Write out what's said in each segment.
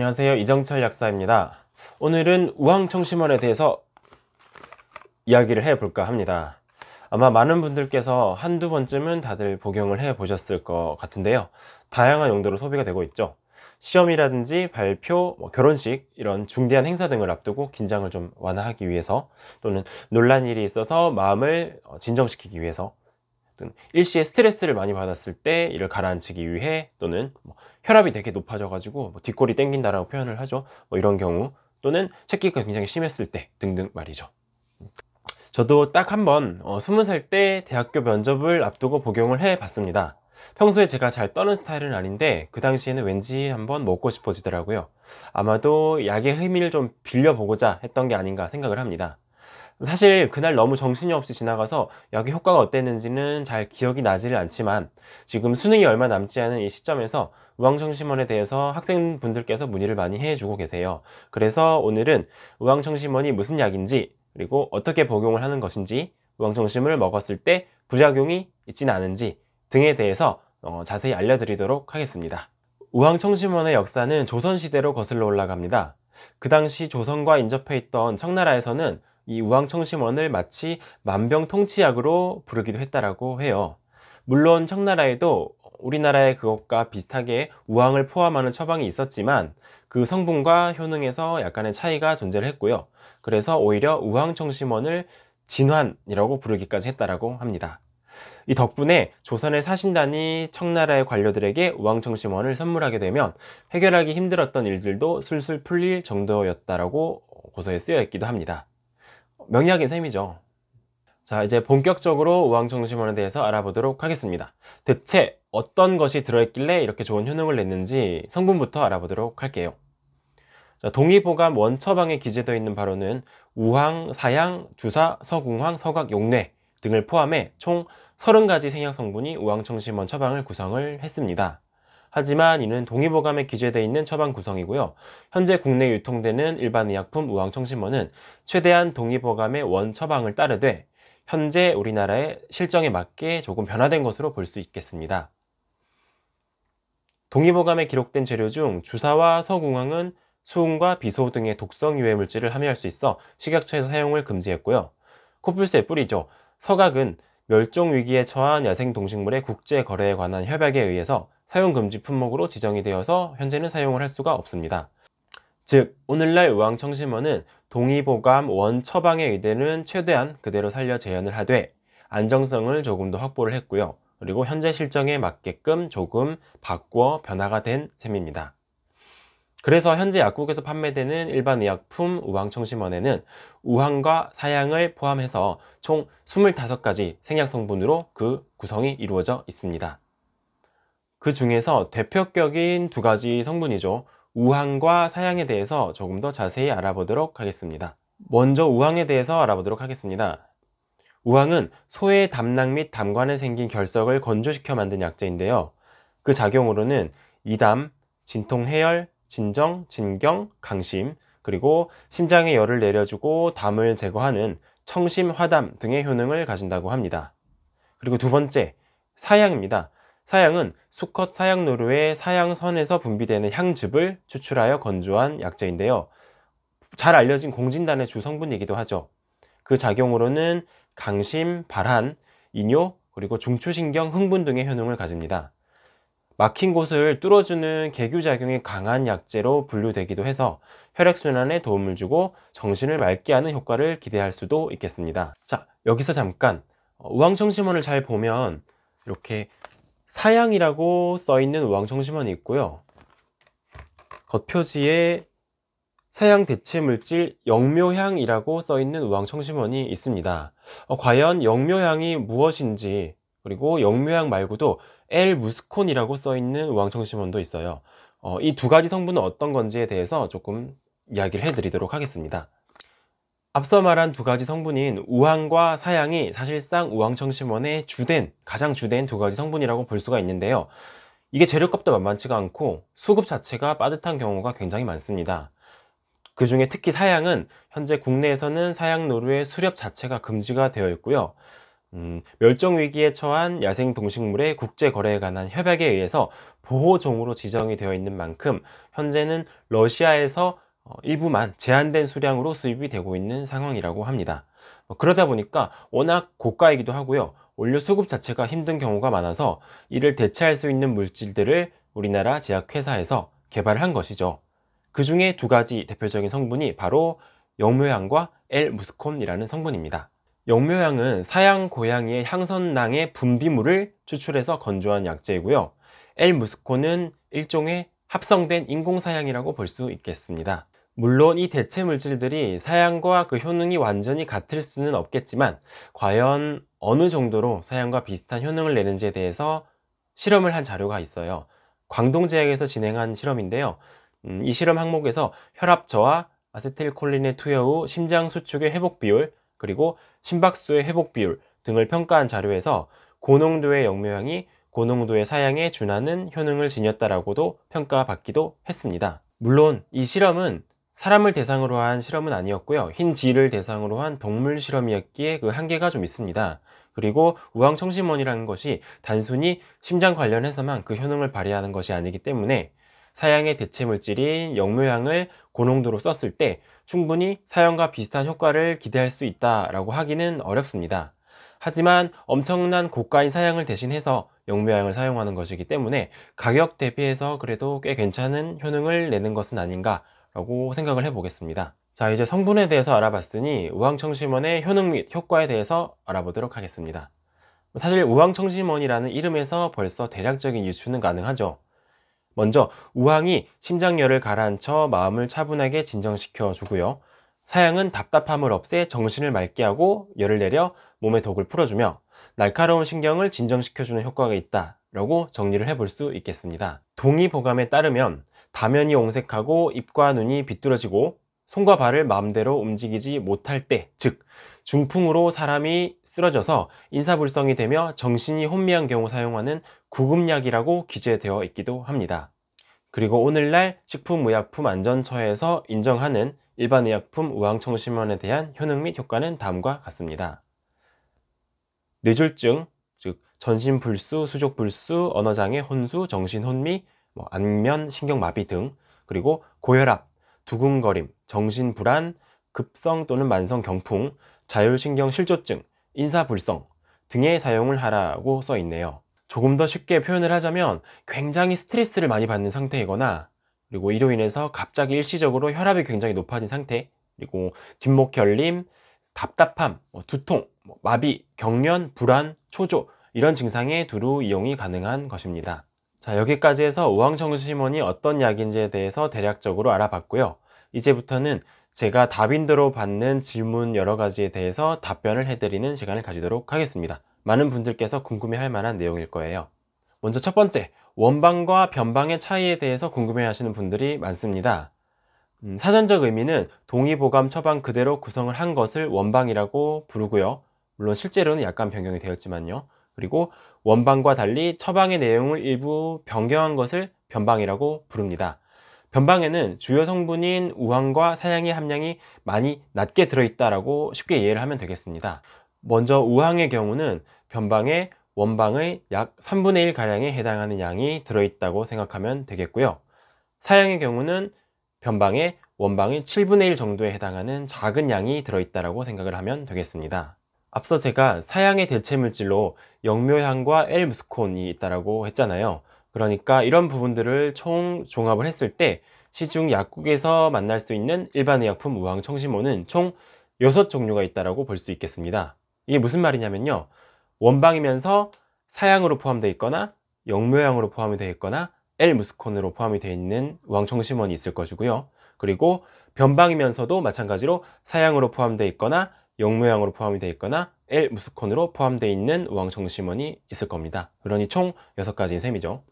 안녕하세요, 이정철 약사입니다. 오늘은 우황청심원에 대해서 이야기를 해볼까 합니다. 아마 많은 분들께서 한두 번쯤은 다들 복용을 해 보셨을 것 같은데요, 다양한 용도로 소비가 되고 있죠. 시험이라든지 발표, 결혼식, 이런 중대한 행사 등을 앞두고 긴장을 좀 완화하기 위해서, 또는 놀란 일이 있어서 마음을 진정시키기 위해서, 또는 일시에 스트레스를 많이 받았을 때 이를 가라앉히기 위해, 또는 혈압이 되게 높아져 가지고 뒷골이 땡긴다라고 표현을 하죠. 이런 경우, 또는 체기가 굉장히 심했을 때 등등 말이죠. 저도 딱 한 번 20살 때 대학교 면접을 앞두고 복용을 해 봤습니다. 평소에 제가 잘 떠는 스타일은 아닌데 그 당시에는 왠지 한번 먹고 싶어지더라고요. 아마도 약의 의미를 좀 빌려보고자 했던 게 아닌가 생각을 합니다. 사실 그날 너무 정신이 없이 지나가서 약의 효과가 어땠는지는 잘 기억이 나지를 않지만, 지금 수능이 얼마 남지 않은 이 시점에서 우황청심원에 대해서 학생분들께서 문의를 많이 해주고 계세요. 그래서 오늘은 우황청심원이 무슨 약인지, 그리고 어떻게 복용을 하는 것인지, 우황청심을 먹었을 때 부작용이 있지는 않은지 등에 대해서 자세히 알려드리도록 하겠습니다. 우황청심원의 역사는 조선시대로 거슬러 올라갑니다. 그 당시 조선과 인접해 있던 청나라에서는 이 우황청심원을 마치 만병통치약으로 부르기도 했다라고 해요. 물론 청나라에도 우리나라의 그것과 비슷하게 우황을 포함하는 처방이 있었지만 그 성분과 효능에서 약간의 차이가 존재를 했고요. 그래서 오히려 우황청심원을 진환이라고 부르기까지 했다라고 합니다. 이 덕분에 조선의 사신단이 청나라의 관료들에게 우황청심원을 선물하게 되면 해결하기 힘들었던 일들도 술술 풀릴 정도였다라고 고서에 쓰여 있기도 합니다. 명약인 셈이죠. 자, 이제 본격적으로 우황청심원에 대해서 알아보도록 하겠습니다. 대체 어떤 것이 들어있길래 이렇게 좋은 효능을 냈는지 성분부터 알아보도록 할게요. 자, 동의보감 원처방에 기재되어 있는 바로는 우황, 사양, 주사, 서궁황, 서각, 용뇌 등을 포함해 총 30가지 생약 성분이 우황청심원 처방을 구성을 했습니다. 하지만 이는 동의보감에 기재되어 있는 처방 구성이고요. 현재 국내에 유통되는 일반 의약품 우황청심원은 최대한 동의보감의 원 처방을 따르되 현재 우리나라의 실정에 맞게 조금 변화된 것으로 볼 수 있겠습니다. 동의보감에 기록된 재료 중 주사와 서궁황은 수은과 비소 등의 독성 유해 물질을 함유할 수 있어 식약처에서 사용을 금지했고요. 코뿔소의 뿔이죠. 서각은 멸종 위기에 처한 야생 동식물의 국제 거래에 관한 협약에 의해서 사용 금지 품목으로 지정이 되어서 현재는 사용을 할 수가 없습니다. 즉, 오늘날 우황청심원은 동의보감 원 처방의 의대는 최대한 그대로 살려 재현을 하되 안정성을 조금 더 확보를 했고요. 그리고 현재 실정에 맞게끔 조금 바꾸어 변화가 된 셈입니다. 그래서 현재 약국에서 판매되는 일반 의약품 우황청심원에는 우황과 사양을 포함해서 총 25가지 생약 성분으로 그 구성이 이루어져 있습니다. 그 중에서 대표격인 2가지 성분이죠. 우황과 사양에 대해서 조금 더 자세히 알아보도록 하겠습니다. 먼저 우황에 대해서 알아보도록 하겠습니다. 우황은 소의 담낭 및 담관에 생긴 결석을 건조시켜 만든 약재인데요. 그 작용으로는 이담, 진통 해열, 진정, 진경, 강심, 그리고 심장의 열을 내려주고 담을 제거하는 청심, 화담 등의 효능을 가진다고 합니다. 그리고 두 번째, 사양입니다. 사양은 수컷 사양노루의 사양선에서 분비되는 향즙을 추출하여 건조한 약재인데요. 잘 알려진 공진단의 주 성분이기도 하죠. 그 작용으로는 강심, 발한, 이뇨, 그리고 중추신경 흥분 등의 효능을 가집니다. 막힌 곳을 뚫어주는 계규작용이 강한 약재로 분류되기도 해서 혈액순환에 도움을 주고 정신을 맑게 하는 효과를 기대할 수도 있겠습니다. 자, 여기서 잠깐 우황청심원을 잘 보면 이렇게 사양이라고 써있는 우황청심원이 있고요. 겉표지에 사양 대체물질 영묘향이라고 써있는 우황청심원이 있습니다. 과연 영묘향이 무엇인지, 그리고 영묘향 말고도 L-무스콘이라고 써있는 우황청심원도 있어요. 이 2가지 성분은 어떤 건지에 대해서 조금 이야기를 해드리도록 하겠습니다. 앞서 말한 2가지 성분인 우황과 사양이 사실상 우황청심원의 가장 주된 2가지 성분이라고 볼 수가 있는데요. 이게 재료값도 만만치가 않고 수급 자체가 빠듯한 경우가 굉장히 많습니다. 그 중에 특히 사양은 현재 국내에서는 사양노루의 수렵 자체가 금지가 되어 있고요. 멸종위기에 처한 야생동식물의 국제거래에 관한 협약에 의해서 보호종으로 지정이 되어 있는 만큼 현재는 러시아에서 일부만 제한된 수량으로 수입이 되고 있는 상황이라고 합니다. 그러다 보니까 워낙 고가이기도 하고요. 원료 수급 자체가 힘든 경우가 많아서 이를 대체할 수 있는 물질들을 우리나라 제약회사에서 개발을 한 것이죠. 그 중에 두 가지 대표적인 성분이 바로 영묘향과 L-무스콘이라는 성분입니다. 영묘향은 사양 고양이의 향선낭의 분비물을 추출해서 건조한 약재이고요. L-무스콘은 일종의 합성된 인공사양이라고 볼 수 있겠습니다. 물론 이 대체 물질들이 사양과 그 효능이 완전히 같을 수는 없겠지만 과연 어느 정도로 사양과 비슷한 효능을 내는지에 대해서 실험을 한 자료가 있어요. 광동제약에서 진행한 실험인데요. 이 실험 항목에서 혈압 저하, 아세틸콜린의 투여 후 심장 수축의 회복 비율, 그리고 심박수의 회복 비율 등을 평가한 자료에서 고농도의 영묘향이 고농도의 사양에 준하는 효능을 지녔다라고도 평가받기도 했습니다. 물론 이 실험은 사람을 대상으로 한 실험은 아니었고요. 흰 쥐를 대상으로 한 동물 실험이었기에 그 한계가 좀 있습니다. 그리고 우황청심원이라는 것이 단순히 심장 관련해서만 그 효능을 발휘하는 것이 아니기 때문에 사양의 대체 물질인 영묘향을 고농도로 썼을 때 충분히 사양과 비슷한 효과를 기대할 수 있다라고 하기는 어렵습니다. 하지만 엄청난 고가인 사양을 대신해서 영묘향을 사용하는 것이기 때문에 가격 대비해서 그래도 꽤 괜찮은 효능을 내는 것은 아닌가 라고 생각을 해보겠습니다. 자, 이제 성분에 대해서 알아봤으니 우황청심원의 효능 및 효과에 대해서 알아보도록 하겠습니다. 사실 우황청심원이라는 이름에서 벌써 대략적인 유추는 가능하죠. 먼저 우황이 심장열을 가라앉혀 마음을 차분하게 진정시켜 주고요. 사양은 답답함을 없애 정신을 맑게 하고 열을 내려 몸의 독을 풀어주며 날카로운 신경을 진정시켜주는 효과가 있다 라고 정리를 해볼 수 있겠습니다. 동의보감에 따르면 다면이 옹색하고 입과 눈이 비뚤어지고 손과 발을 마음대로 움직이지 못할 때, 즉 중풍으로 사람이 쓰러져서 인사불성이 되며 정신이 혼미한 경우 사용하는 구급약이라고 기재되어 있기도 합니다. 그리고 오늘날 식품의약품안전처에서 인정하는 일반 의약품 우황청심원에 대한 효능 및 효과는 다음과 같습니다. 뇌졸중, 즉 전신불수, 수족불수, 언어장애, 혼수, 정신혼미, 안면, 신경마비 등, 그리고 고혈압, 두근거림, 정신불안, 급성 또는 만성 경풍, 자율신경실조증, 인사불성 등의 사용을 하라고 써 있네요. 조금 더 쉽게 표현을 하자면 굉장히 스트레스를 많이 받는 상태이거나, 그리고 이로 인해서 갑자기 일시적으로 혈압이 굉장히 높아진 상태, 그리고 뒷목 결림, 답답함, 두통, 마비, 경련, 불안, 초조 이런 증상에 두루 이용이 가능한 것입니다. 자, 여기까지 해서 우황청심원이 어떤 약인지에 대해서 대략적으로 알아봤고요. 이제부터는 제가 답인도로 받는 질문 여러 가지에 대해서 답변을 해드리는 시간을 가지도록 하겠습니다. 많은 분들께서 궁금해할 만한 내용일 거예요. 먼저 첫 번째, 원방과 변방의 차이에 대해서 궁금해 하시는 분들이 많습니다. 사전적 의미는 동의보감 처방 그대로 구성을 한 것을 원방이라고 부르고요. 물론 실제로는 약간 변경이 되었지만요. 그리고 원방과 달리 처방의 내용을 일부 변경한 것을 변방이라고 부릅니다. 변방에는 주요 성분인 우황과 사양의 함량이 많이 낮게 들어있다라고 쉽게 이해를 하면 되겠습니다. 먼저 우황의 경우는 변방에 원방의 약 3분의 1가량에 해당하는 양이 들어있다고 생각하면 되겠고요. 사양의 경우는 변방에 원방의 7분의 1 정도에 해당하는 작은 양이 들어있다고 생각을 하면 되겠습니다. 앞서 제가 사양의 대체 물질로 영묘향과 L-무스콘이 있다고 했잖아요. 그러니까 이런 부분들을 총 종합을 했을 때 시중 약국에서 만날 수 있는 일반 의약품 우황청심원은 총 6종류가 있다고 볼 수 있겠습니다. 이게 무슨 말이냐면요, 원방이면서 사양으로 포함되어 있거나 영묘향으로 포함이 되어 있거나 L-무스콘으로 포함이 되어 있는 우황청심원이 있을 것이고요. 그리고 변방이면서도 마찬가지로 사양으로 포함되어 있거나 영묘향으로 포함이 되어 있거나 L-무스콘으로 포함되어 있는 우황청심원이 있을 겁니다. 그러니 총 6가지인 셈이죠.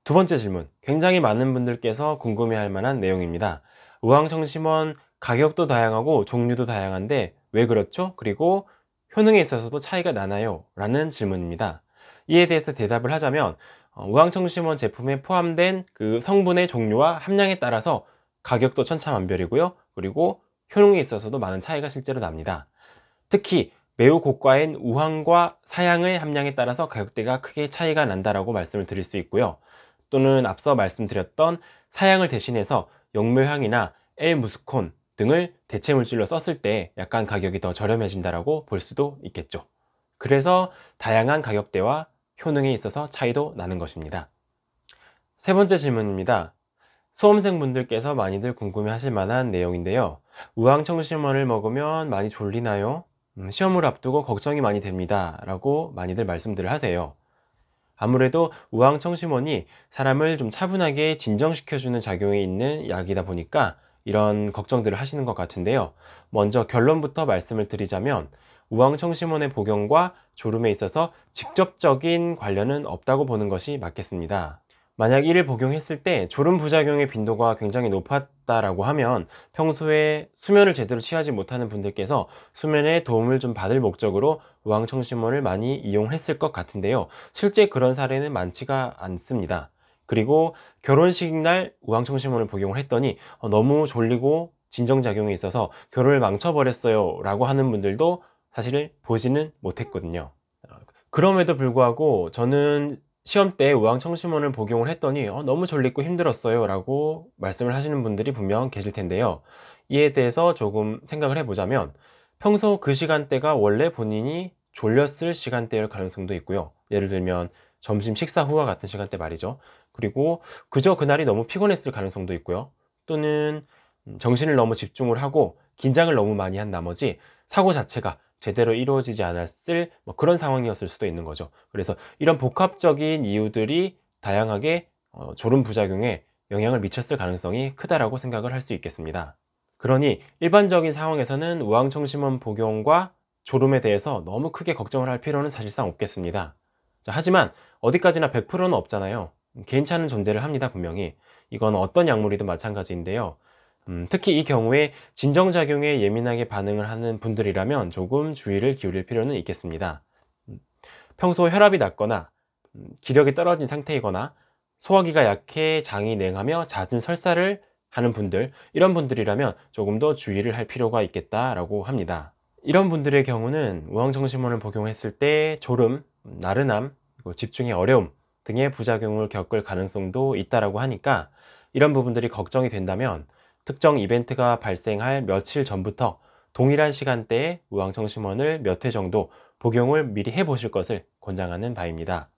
두 번째 질문, 굉장히 많은 분들께서 궁금해할 만한 내용입니다. 우황청심원 가격도 다양하고 종류도 다양한데 왜 그렇죠? 그리고 효능에 있어서도 차이가 나나요? 라는 질문입니다. 이에 대해서 대답을 하자면 우황청심원 제품에 포함된 그 성분의 종류와 함량에 따라서 가격도 천차만별이고요. 그리고 효능에 있어서도 많은 차이가 실제로 납니다. 특히 매우 고가인 우황과 사양의 함량에 따라서 가격대가 크게 차이가 난다라고 말씀을 드릴 수 있고요. 또는 앞서 말씀드렸던 사양을 대신해서 역묘향이나 L-무스콘 등을 대체 물질로 썼을 때 약간 가격이 더 저렴해진다라고 볼 수도 있겠죠. 그래서 다양한 가격대와 효능에 있어서 차이도 나는 것입니다. 세 번째 질문입니다. 수험생분들께서 많이들 궁금해하실 만한 내용인데요. 우황청심원을 먹으면 많이 졸리나요? 시험을 앞두고 걱정이 많이 됩니다 라고 많이들 말씀들을 하세요. 아무래도 우황청심원이 사람을 좀 차분하게 진정시켜주는 작용이 있는 약이다 보니까 이런 걱정들을 하시는 것 같은데요. 먼저 결론부터 말씀을 드리자면 우황청심원의 복용과 졸음에 있어서 직접적인 관련은 없다고 보는 것이 맞겠습니다. 만약 이를 복용했을 때 졸음 부작용의 빈도가 굉장히 높았다라고 하면 평소에 수면을 제대로 취하지 못하는 분들께서 수면에 도움을 좀 받을 목적으로 우황청심원을 많이 이용했을 것 같은데요. 실제 그런 사례는 많지가 않습니다. 그리고 결혼식 날 우황청심원을 복용을 했더니 너무 졸리고 진정작용이 있어서 결혼을 망쳐버렸어요 라고 하는 분들도 사실 보지는 못했거든요. 그럼에도 불구하고 저는 시험 때 우황청심원을 복용을 했더니 너무 졸리고 힘들었어요 라고 말씀을 하시는 분들이 분명 계실 텐데요. 이에 대해서 조금 생각을 해보자면 평소 그 시간대가 원래 본인이 졸렸을 시간대일 가능성도 있고요. 예를 들면 점심 식사 후와 같은 시간대 말이죠. 그리고 그저 그날이 너무 피곤했을 가능성도 있고요. 또는 정신을 너무 집중을 하고 긴장을 너무 많이 한 나머지 사고 자체가 제대로 이루어지지 않았을 그런 상황이었을 수도 있는 거죠. 그래서 이런 복합적인 이유들이 다양하게 졸음 부작용에 영향을 미쳤을 가능성이 크다라고 생각을 할 수 있겠습니다. 그러니 일반적인 상황에서는 우황청심원 복용과 졸음에 대해서 너무 크게 걱정을 할 필요는 사실상 없겠습니다. 자, 하지만 어디까지나 100%는 없잖아요. 개인차는 존재를 합니다, 분명히. 이건 어떤 약물이든 마찬가지인데요. 특히 이 경우에 진정작용에 예민하게 반응을 하는 분들이라면 조금 주의를 기울일 필요는 있겠습니다. 평소 혈압이 낮거나 기력이 떨어진 상태이거나 소화기가 약해 장이 냉하며 잦은 설사를 하는 분들, 이런 분들이라면 조금 더 주의를 할 필요가 있겠다라고 합니다. 이런 분들의 경우는 우황청심원을 복용했을 때 졸음, 나른함, 그리고 집중의 어려움 등의 부작용을 겪을 가능성도 있다라고 하니까 이런 부분들이 걱정이 된다면 특정 이벤트가 발생할 며칠 전부터 동일한 시간대에 우황청심원을 몇 회 정도 복용을 미리 해보실 것을 권장하는 바입니다.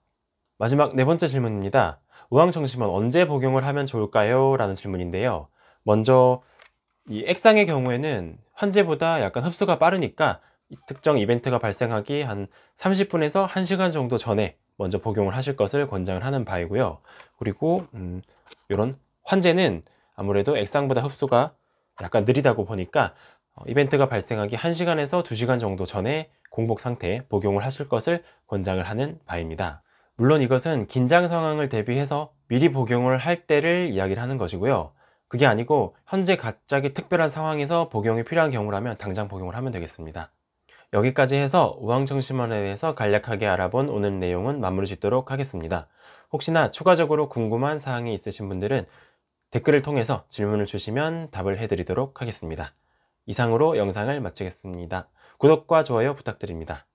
마지막 네 번째 질문입니다. 우황청심원 언제 복용을 하면 좋을까요? 라는 질문인데요. 먼저 이 액상의 경우에는 환제보다 약간 흡수가 빠르니까 특정 이벤트가 발생하기 한 30분에서 1시간 정도 전에 먼저 복용을 하실 것을 권장을 하는 바이고요. 그리고 이런 환제는 아무래도 액상보다 흡수가 약간 느리다고 보니까 이벤트가 발생하기 1시간에서 2시간 정도 전에 공복 상태에 복용을 하실 것을 권장을 하는 바입니다. 물론 이것은 긴장 상황을 대비해서 미리 복용을 할 때를 이야기를 하는 것이고요. 그게 아니고 현재 갑자기 특별한 상황에서 복용이 필요한 경우라면 당장 복용을 하면 되겠습니다. 여기까지 해서 우황청심원에 대해서 간략하게 알아본 오늘 내용은 마무리 짓도록 하겠습니다. 혹시나 추가적으로 궁금한 사항이 있으신 분들은 댓글을 통해서 질문을 주시면 답을 해드리도록 하겠습니다. 이상으로 영상을 마치겠습니다. 구독과 좋아요 부탁드립니다.